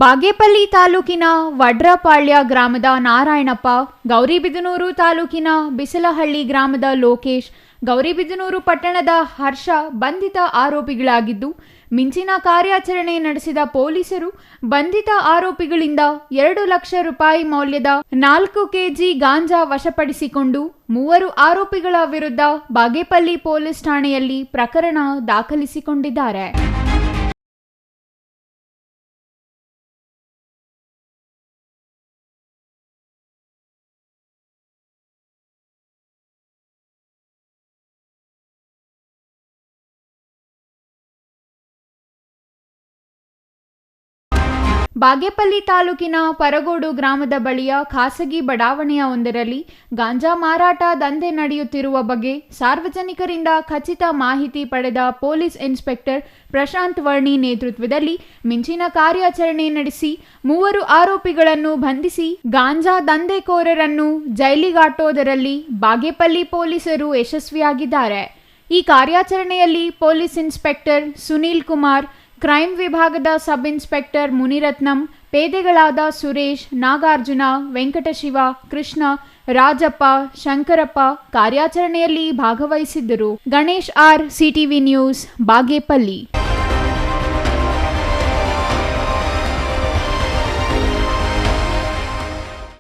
ಬಾಗೇಪಲ್ಲಿ ತಾಲೂಕಿನ ವಡ್ರಪಾಳ್ಯ ಗ್ರಾಮದ ನಾರಾಯಣಪ್ಪ, ಗೌರಿಬಿದನೂರು ತಾಲೂಕಿನ ಬಿಸಲಹಳ್ಳಿ ಗ್ರಾಮದ ಲೋಕೇಶ್, ಗೌರಿಬಿದನೂರು ಪಟ್ಟಣದ ಹರ್ಷ ಬಂಧಿತ ಆರೋಪಿಗಳಾಗಿದ್ದು, ಮಿಂಚಿನ ಕಾರ್ಯಾಚರಣೆ ನಡೆಸಿದ ಪೊಲೀಸರು ಬಂಧಿತ ಆರೋಪಿಗಳಿಂದ 2 ಲಕ್ಷ ರೂಪಾಯಿ ಮೌಲ್ಯದ 4 ಕೆಜಿ ಗಾಂಜಾ ವಶಪಡಿಸಿಕೊಂಡು 3 ಆರೋಪಿಗಳ ವಿರುದ್ಧ ಬಾಗೇಪಲ್ಲಿ ಪೊಲೀಸ್ ಠಾಣೆಯಲ್ಲಿ ಪ್ರಕರಣ ದಾಖಲಿಸಿಕೊಂಡಿದ್ದಾರೆ. ಬಾಗೇಪಲ್ಲಿ ತಾಲೂಕಿನ ಪರಗೋಡು ಗ್ರಾಮದ ಬಳಿಯ ಖಾಸಗಿ ಬಡಾವಣೆಯ ಒಂದರಲ್ಲಿ ಗಾಂಜಾ ಮಾರಾಟ ದಂಧೆ ನಡೆಯುತ್ತಿರುವ ಬಗ್ಗೆ ಸಾರ್ವಜನಿಕರಿಂದ ಖಚಿತ ಮಾಹಿತಿ ಪಡೆದ ಪೊಲೀಸ್ ಇನ್ಸ್ಪೆಕ್ಟರ್ ಪ್ರಶಾಂತ್ ವರ್ಣಿ ನೇತೃತ್ವದಲ್ಲಿ ಮಿಂಚಿನ ಕಾರ್ಯಾಚರಣೆ ನಡೆಸಿ 3 ಆರೋಪಿಗಳನ್ನು ಬಂಧಿಸಿ ಗಾಂಜಾ ದಂಧೆಕೋರರನ್ನು ಜೈಲಿಗಾಟೋದರಲ್ಲಿ ಬಾಗೇಪಲ್ಲಿ ಪೊಲೀಸರು ಯಶಸ್ವಿಯಾಗಿದ್ದಾರೆ. ಈ ಕಾರ್ಯಾಚರಣೆಯಲ್ಲಿ police inspector Sunil Kumar, crime ವಿಭಾಗದ ಸಬ್ ಇನ್ಸ್ಪೆಕ್ಟರ್ ಮುನಿರತ್ನಂ, ಪೇದೆಗಳಾದ ಸುರೇಶ್, ನಾಗಾರ್ಜುನ, ವೆಂಕಟಶಿವ, ಕೃಷ್ಣ, ರಾಜಪ್ಪ, ಶಂಕರಪ್ಪ ಕಾರ್ಯಾಚರಣೆಯಲ್ಲಿ ಭಾಗವಹಿಸಿದ್ದರು. Ganesh R, CTV news, Bagepalli.